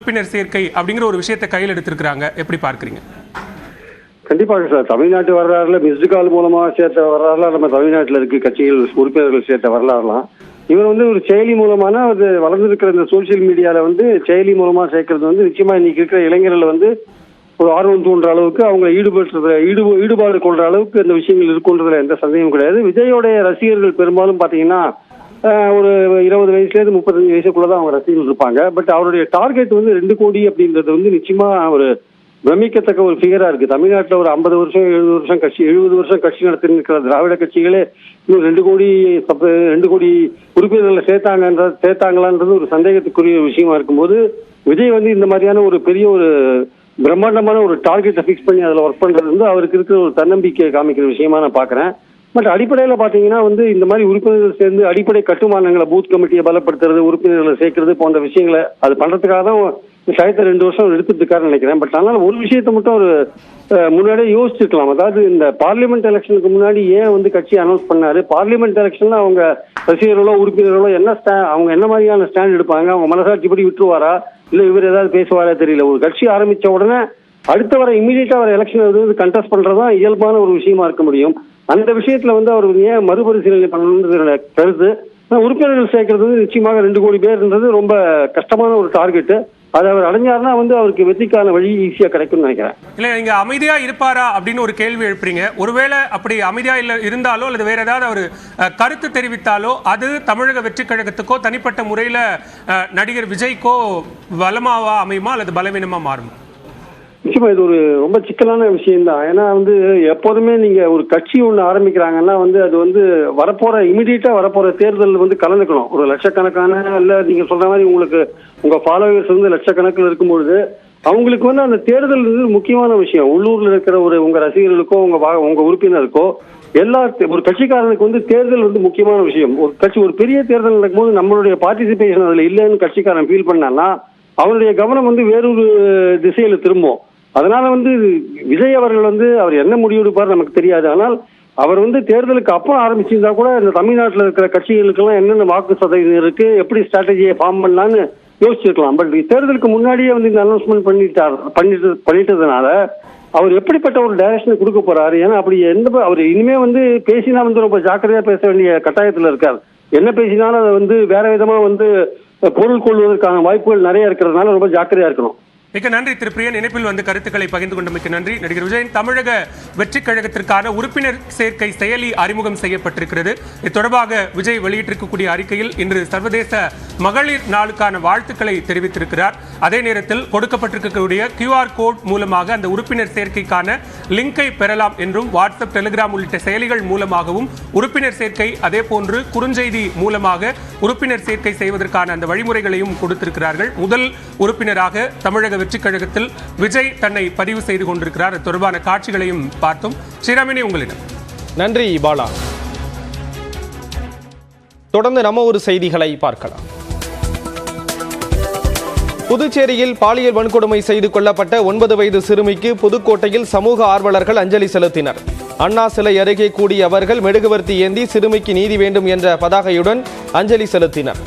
உறுப்பினர் சேர்க்கை அப்படிங்கிற ஒரு விஷயத்தை கையில் எடுத்திருக்கிறாங்க. எப்படி பார்க்குறீங்க? கண்டிப்பாக சார். தமிழ்நாட்டு வரலாறுல மிஸ்டு கால் மூலமா சேர்த்த வரலாறுலாம் நம்ம தமிழ்நாட்டில் இருக்கு. கட்சிகள் உறுப்பினர்கள் சேர்த்த வரலாறுலாம் இவர் ஒரு செயலி மூலமான அது வளர்ந்துருக்கிற இந்த சோசியல் மீடியாவில் செயலி மூலமா சேர்க்கறது நிச்சயமா இன்னைக்கு இருக்கிற இளைஞர்கள் ஒரு ஆர்வம் தூண்டுற அளவுக்கு அவங்க ஈடுபாடு கொள்ற அளவுக்கு இந்த விஷயங்கள் இருக்குன்றதுல எந்த சந்தேகமும் கிடையாது. விஜயோடைய ரசிகர்கள் பெரும்பாலும் பாத்தீங்கன்னா ஒரு 20 வயசுலேருந்து 35 வயசுக்குள்ளதான் அவங்க ரசிகர்கள் இருப்பாங்க. பட் அவருடைய டார்கெட் 2 கோடி அப்படின்றது நிச்சயமா ஒரு பிரமிக்கத்தக்க ஒரு ஃபிகரா இருக்கு. தமிழ்நாட்டில் ஒரு 50 வருஷம் 70 வருஷம் கட்சி நடத்தி இருக்கிற திராவிட கட்சிகளே இன்னும் 2 கோடி உறுப்பினர்களை சேர்த்தாங்களான்றது ஒரு சந்தேகத்துக்குரிய விஷயமா இருக்கும்போது விஜய் இந்த மாதிரியான ஒரு பெரிய ஒரு பிரம்மாண்டமான ஒரு டார்கெட்டை ஃபிக்ஸ் பண்ணி அதில் ஒர்க் பண்றது அவருக்கு இருக்கிற ஒரு தன்னம்பிக்கையை காமிக்கிற விஷயமா நான் பாக்குறேன். பட் அடிப்படையில் பாத்தீங்கன்னா இந்த மாதிரி உறுப்பினர்கள் சேர்ந்து அடிப்படை கட்டுமானங்களை பூத் கமிட்டியை பலப்படுத்துறது, உறுப்பினர்களை சேர்க்கறது போன்ற விஷயங்களை அது பண்றதுக்காக தான் சயத்தை 2 வருஷம் எடுத்துட்டு இருக்காருன்னு நினைக்கிறேன். பட் அதனால ஒரு விஷயத்தை மட்டும் ஒரு முன்னாடியே யோசிச்சிருக்கலாம். அதாவது இந்த பார்லிமெண்ட் எலெக்ஷனுக்கு முன்னாடி ஏன் கட்சி அனௌன்ஸ் பண்ணாரு, பார்லிமெண்ட் எலெக்ஷன்ல அவங்க ரசிகர்களோ உறுப்பினர்களோ அவங்க என்ன மாதிரியான ஸ்டாண்ட் எடுப்பாங்க, அவங்க மனசாட்சிப்படி விட்டுருவாரா இல்ல இவர் ஏதாவது பேசுவாரா தெரியல. ஒரு கட்சி ஆரம்பிச்ச உடனே அடுத்த வர இமீடியட்டா வர எலெக்ஷன் கண்டெஸ்ட் பண்றதுதான் இயல்பான ஒரு விஷயமா இருக்க முடியும். அந்த விஷயத்துல அவர் ஏன் மறுபரிசீலனை பண்ணணும்னு கருத்து. உறுப்பினர்கள் சேர்க்கறது நிச்சயமாக 2 கோடி பேர்ன்றது ரொம்ப கஷ்டமான ஒரு டார்கெட். அதை அவர் அடைஞ்சாருன்னா அவருக்கு வெற்றிக்கான வழி ஈஸியா கிடைக்கும்னு நினைக்கிறேன். இல்ல நீங்க அமைதியா இருப்பாரா அப்படின்னு ஒரு கேள்வி எழுப்புறீங்க. ஒருவேளை அப்படி அமைதியா இருந்தாலோ அல்லது வேற ஏதாவது ஒரு கருத்து தெரிவித்தாலோ அது தமிழக வெற்றி கழகத்துக்கோ தனிப்பட்ட முறையில நடிகர் விஜய்க்கோ பலமாவா அமையுமா அல்லது பலவீனமா மாறுமா? நிச்சயமா இது ஒரு ரொம்ப சிக்கலான விஷயம்தான். ஏன்னா எப்போதுமே நீங்க ஒரு கட்சி ஒண்ணு ஆரம்பிக்கிறாங்கன்னா அது வரப்போற இமிடியேட்டா வரப்போற தேர்தல் கலந்துக்கணும். ஒரு லட்சக்கணக்கான இல்ல நீங்க சொல்ற மாதிரி உங்களுக்கு உங்க ஃபாலோவர்ஸ் லட்சக்கணக்கில் இருக்கும்பொழுது அவங்களுக்கு அந்த தேர்தல் முக்கியமான விஷயம். உள்ளூர்ல இருக்கிற உங்க ரசிகர்களுக்கோ உங்க உறுப்பினருக்கோ ஒரு கட்சிக்காரனுக்கு தேர்தல் முக்கியமான விஷயம். ஒரு பெரிய தேர்தல் நடக்கும்போது நம்மளுடைய பார்ட்டிசிபேஷன் அதுல இல்லைன்னு கட்சிக்காரன் ஃபீல் பண்ணான்னா அவருடைய கவனம் வேறொரு திசையில திரும்பும். அதனால விஜய் அவர்கள் அவர் என்ன முடிவெடுப்பார் நமக்கு தெரியாது. ஆனால் அவர் தேர்தலுக்கு அப்புறம் ஆரம்பிச்சிருந்தா கூட இந்த தமிழ்நாட்டில் இருக்கிற கட்சிகளுக்கெல்லாம் என்னென்ன வாக்கு சதவீதம் இருக்கு, எப்படி ஸ்ட்ராட்டஜியை ஃபார்ம் பண்ணலான்னு யோசிச்சிருக்கலாம். பட் தேர்தலுக்கு முன்னாடியே இந்த அனௌன்ஸ்மெண்ட் பண்ணிட்டதுனால அவர் எப்படிப்பட்ட ஒரு டைரக்ஷனை கொடுக்க போறாரு. ஏன்னா அப்படி அவர் இனிமே பேசினா ரொம்ப ஜாக்கிரதையா பேச வேண்டிய கட்டாயத்துல இருக்காரு. என்ன பேசினாலும் அதை வேற விதமா பொருள் கொள்வதற்கான வாய்ப்புகள் நிறைய இருக்கிறதுனால ரொம்ப ஜாக்கிரதையா இருக்கணும். மிக்க நன்றி திரு பிரியன். இணைப்பில் கருத்துக்களை பகிர்ந்து கொண்ட மிக்க நன்றி. நடிகர் விஜயன் தமிழக வெற்றி கழகத்திற்கான உறுப்பினர் சேர்க்கை செயலி அறிமுகம் செய்யப்பட்டிருக்கிறது. இது தொடர்பாக விஜய் வெளியிட்டிருக்கக்கூடிய அறிக்கையில் இன்று சர்வதேச மகளிர் நாளுக்கான வாழ்த்துக்களை தெரிவித்திருக்கிறார். அதே நேரத்தில் கொடுக்கப்பட்டிருக்கக்கூடிய QR கோட் மூலமாக அந்த உறுப்பினர் சேர்க்கைக்கான லிங்கை பெறலாம் என்றும் வாட்ஸ்அப், டெலிகிராம் உள்ளிட்ட செயலிகள் மூலமாகவும் உறுப்பினர் சேர்க்கை அதே போன்று குறுஞ்செய்தி மூலமாக உறுப்பினர் சேர்க்கை செய்வதற்கான அந்த வழிமுறைகளையும் கொடுத்திருக்கிறார்கள். முதல் உறுப்பினராக தமிழக வெற்றி கழகத்தில் விஜய் தன்னை பதிவு செய்து கொண்டிருக்கிறார். தொடர்பான காட்சிகளையும் பார்த்தோம். ஸ்ரீராமினி உங்களிடம். நன்றி பாலா. தொடர்ந்து நம்ம ஒரு செய்திகளை பார்க்கலாம். புதுச்சேரியில் பாலியல் வன்கொடுமை செய்து கொள்ளப்பட்ட 9 வயது சிறுமிக்கு புதுக்கோட்டையில் சமூக ஆர்வலர்கள் அஞ்சலி செலுத்தினர். அண்ணா சிலை அருகே கூடிய அவர்கள் மெழுகுவர்த்தி ஏந்தி சிறுமிக்கு நீதி வேண்டும் என்ற பதாகையுடன் அஞ்சலி செலுத்தினர்.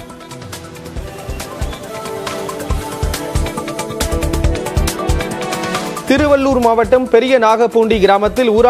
திருவள்ளூர் மாவட்டம் பெரிய நாகப்பூண்டி கிராமத்தில் ஊராட்சி